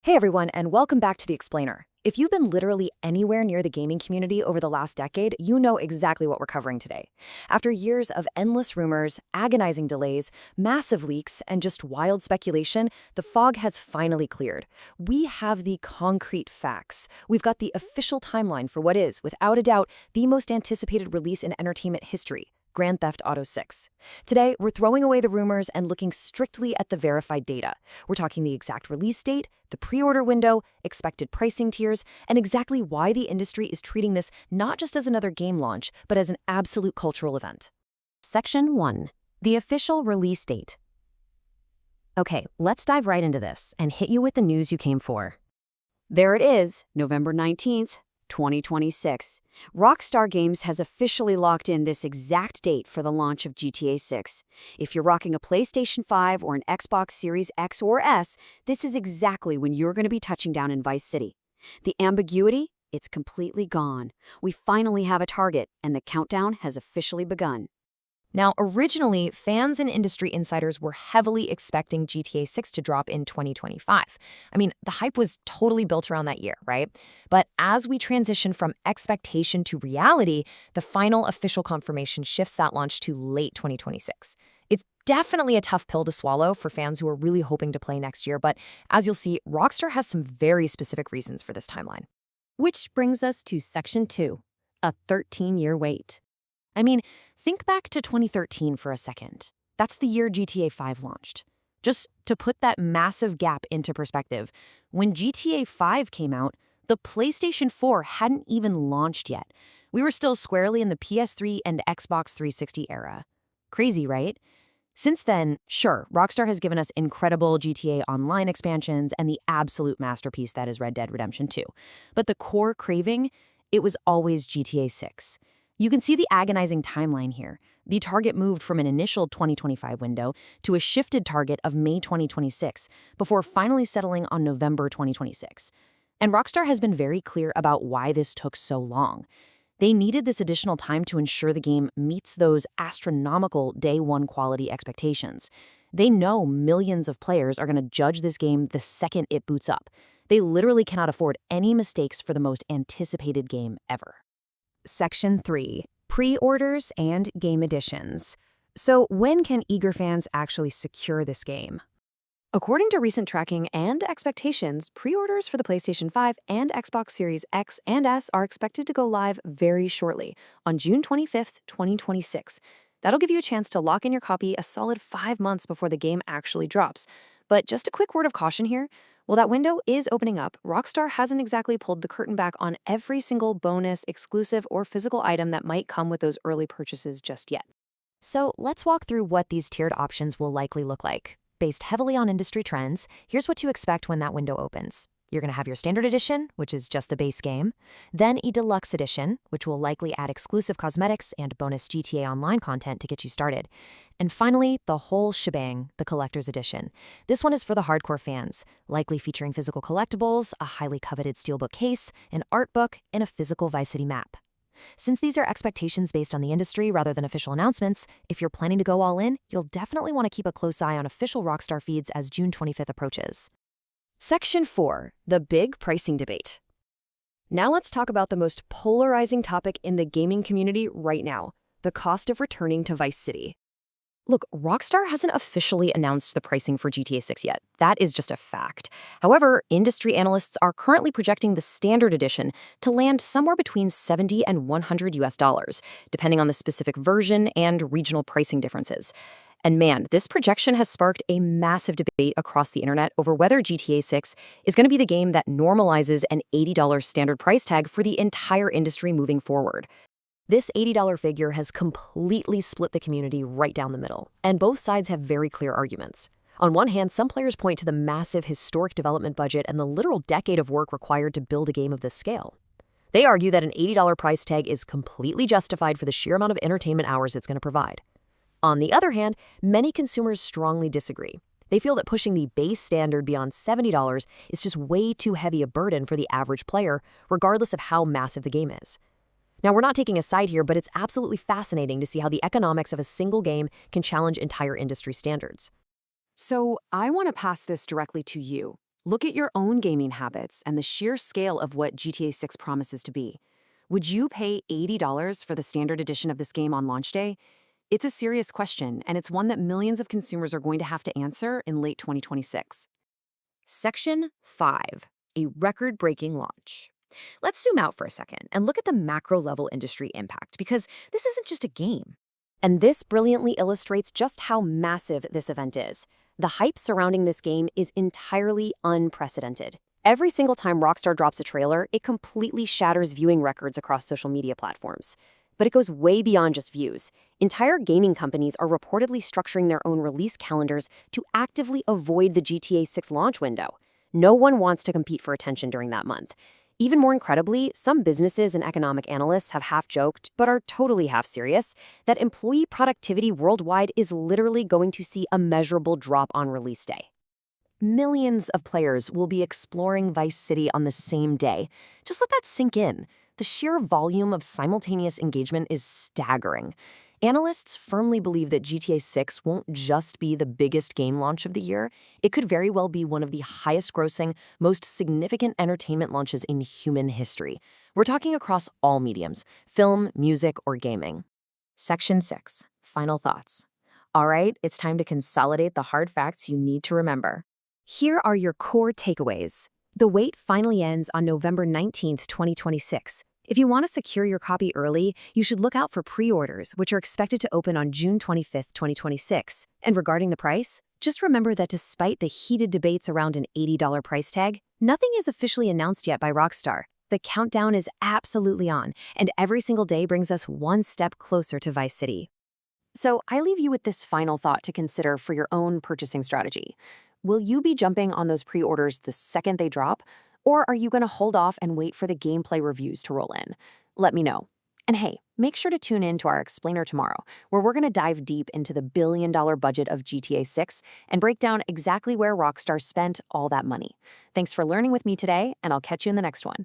Hey everyone, and welcome back to The Explainer. If you've been literally anywhere near the gaming community over the last decade, you know exactly what we're covering today. After years of endless rumors, agonizing delays, massive leaks, and just wild speculation, the fog has finally cleared. We have the concrete facts. We've got the official timeline for what is, without a doubt, the most anticipated release in entertainment history. Grand Theft Auto 6. Today, we're throwing away the rumors and looking strictly at the verified data. We're talking the exact release date, the pre-order window, expected pricing tiers, and exactly why the industry is treating this not just as another game launch, but as an absolute cultural event. Section 1. The official release date. Okay, let's dive right into this and hit you with the news you came for. There it is, November 19th. 2026. Rockstar Games has officially locked in this exact date for the launch of GTA 6. If you're rocking a PlayStation 5 or an Xbox Series X or S, this is exactly when you're going to be touching down in Vice City. The ambiguity? It's completely gone. We finally have a target, and the countdown has officially begun. Now, originally, fans and industry insiders were heavily expecting GTA 6 to drop in 2025. I mean, the hype was totally built around that year, right? But as we transition from expectation to reality, the final official confirmation shifts that launch to late 2026. It's definitely a tough pill to swallow for fans who are really hoping to play next year, but as you'll see, Rockstar has some very specific reasons for this timeline. Which brings us to Section 2, a 13-year wait. I mean, think back to 2013 for a second. That's the year GTA 5 launched. Just to put that massive gap into perspective, when GTA 5 came out, the PlayStation 4 hadn't even launched yet. We were still squarely in the PS3 and Xbox 360 era. Crazy, right? Since then, sure, Rockstar has given us incredible GTA Online expansions and the absolute masterpiece that is Red Dead Redemption 2. But the core craving, it was always GTA 6. You can see the agonizing timeline here. The target moved from an initial 2025 window to a shifted target of May 2026, before finally settling on November 2026. And Rockstar has been very clear about why this took so long. They needed this additional time to ensure the game meets those astronomical day one quality expectations. They know millions of players are going to judge this game the second it boots up. They literally cannot afford any mistakes for the most anticipated game ever. Section 3. Pre-orders and game editions. So when can eager fans actually secure this game? According to recent tracking and expectations, pre-orders for the PlayStation 5 and Xbox Series X and S are expected to go live very shortly, on June 25th, 2026. That'll give you a chance to lock in your copy a solid 5 months before the game actually drops. But just a quick word of caution here. While that window is opening up, Rockstar hasn't exactly pulled the curtain back on every single bonus, exclusive, or physical item that might come with those early purchases just yet. So let's walk through what these tiered options will likely look like. Based heavily on industry trends, here's what to expect when that window opens. You're going to have your standard edition, which is just the base game, then a deluxe edition, which will likely add exclusive cosmetics and bonus GTA Online content to get you started. And finally, the whole shebang, the collector's edition. This one is for the hardcore fans, likely featuring physical collectibles, a highly coveted steelbook case, an art book, and a physical Vice City map. Since these are expectations based on the industry rather than official announcements, if you're planning to go all in, you'll definitely want to keep a close eye on official Rockstar feeds as June 25th approaches. Section 4. The big pricing debate. Now let's talk about the most polarizing topic in the gaming community right now, the cost of returning to Vice City. Look, Rockstar hasn't officially announced the pricing for GTA 6 yet. That is just a fact. However, industry analysts are currently projecting the standard edition to land somewhere between $70 and $100, depending on the specific version and regional pricing differences. And man, this projection has sparked a massive debate across the internet over whether GTA 6 is going to be the game that normalizes an $80 standard price tag for the entire industry moving forward. This $80 figure has completely split the community right down the middle, and both sides have very clear arguments. On one hand, some players point to the massive historic development budget and the literal decade of work required to build a game of this scale. They argue that an $80 price tag is completely justified for the sheer amount of entertainment hours it's going to provide. On the other hand, many consumers strongly disagree. They feel that pushing the base standard beyond $70 is just way too heavy a burden for the average player, regardless of how massive the game is. Now, we're not taking a side here, but it's absolutely fascinating to see how the economics of a single game can challenge entire industry standards. So I want to pass this directly to you. Look at your own gaming habits and the sheer scale of what GTA 6 promises to be. Would you pay $80 for the standard edition of this game on launch day? It's a serious question, and it's one that millions of consumers are going to have to answer in late 2026. Section 5, a record-breaking launch. Let's zoom out for a second and look at the macro-level industry impact, because this isn't just a game. And this brilliantly illustrates just how massive this event is. The hype surrounding this game is entirely unprecedented. Every single time Rockstar drops a trailer, it completely shatters viewing records across social media platforms. But it goes way beyond just views. Entire gaming companies are reportedly structuring their own release calendars to actively avoid the GTA 6 launch window. No one wants to compete for attention during that month. Even more incredibly, some businesses and economic analysts have half-joked, but are totally half-serious, that employee productivity worldwide is literally going to see a measurable drop on release day. Millions of players will be exploring Vice City on the same day. Just let that sink in. The sheer volume of simultaneous engagement is staggering. Analysts firmly believe that GTA 6 won't just be the biggest game launch of the year. It could very well be one of the highest-grossing, most significant entertainment launches in human history. We're talking across all mediums: film, music, or gaming. Section 6. Final thoughts. All right, it's time to consolidate the hard facts you need to remember. Here are your core takeaways. The wait finally ends on November 19th, 2026. If you want to secure your copy early, you should look out for pre-orders, which are expected to open on June 25th, 2026. And regarding the price, just remember that despite the heated debates around an $80 price tag, nothing is officially announced yet by Rockstar. The countdown is absolutely on, and every single day brings us one step closer to Vice City. So I leave you with this final thought to consider for your own purchasing strategy. Will you be jumping on those pre-orders the second they drop? Or are you going to hold off and wait for the gameplay reviews to roll in? Let me know. And hey, make sure to tune in to our Explainer tomorrow, where we're going to dive deep into the billion-dollar budget of GTA 6 and break down exactly where Rockstar spent all that money. Thanks for learning with me today, and I'll catch you in the next one.